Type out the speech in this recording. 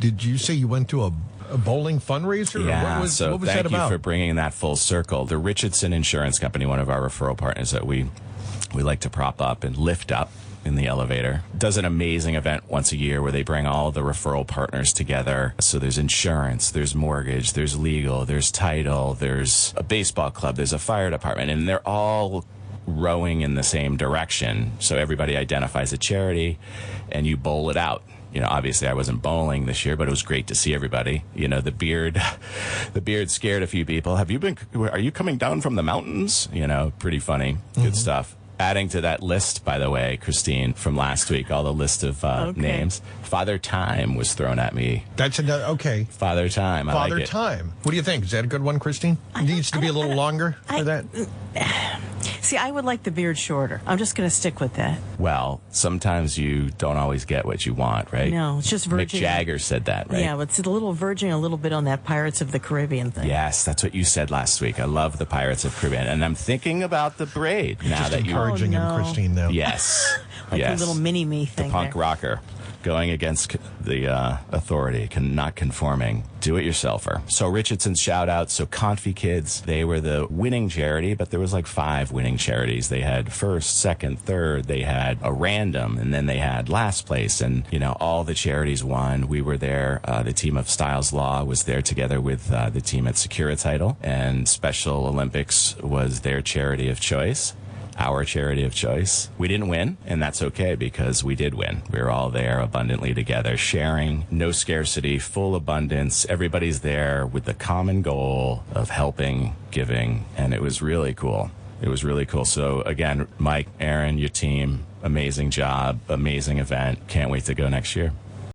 Did you say you went to a bowling fundraiser? Yeah, what was so that thank about? you for bringing that full circle. The Richardson Insurance Company, one of our referral partners that we like to prop up and lift up in the elevator, does an amazing event once a year where they bring all the referral partners together. So there's insurance, there's mortgage, there's legal, there's title, there's a baseball club, there's a fire department, and they're all rowing in the same direction. So everybody identifies a charity and you bowl it out. You know, obviously I wasn't bowling this year, but it was great to see everybody. You know, the beard scared a few people. Are you coming down from the mountains? You know, pretty funny. Good stuff. Adding to that list, by the way, Christine, from last week, all the list of names, Father Time was thrown at me. That's another, okay. Father Time. I Father like it. Time. What do you think? Is that a good one, Christine? Needs to be a little longer for that? See, I would like the beard shorter. I'm just going to stick with that. Well, sometimes you don't always get what you want, right? No, it's just verging. Mick Jagger said that, right? Yeah, but it's a little verging a little bit on that Pirates of the Caribbean thing. Yes, that's what you said last week. I love the Pirates of Caribbean, and I'm thinking about the braid now Just that you're encouraging him, Christine, though. Yes. Like yes. a little mini-me thing. The punk there. rocker going against the authority, not conforming. Do-it-yourselfer. So Richardson's shout-out. So Confi Kids, they were the winning charity, but there was like 5 winning charities. They had first, second, third. They had a random, and then they had last place. And, you know, all the charities won. We were there. The team of Styles Law was there together with the team at Secura Title. And Special Olympics was their charity of choice. Our charity of choice. We didn't win, and that's okay because we did win. We were all there abundantly together, sharing, no scarcity, full abundance. Everybody's there with the common goal of helping, giving, and it was really cool. It was really cool. So again, Mike, Aaron, your team, amazing job, amazing event. Can't wait to go next year.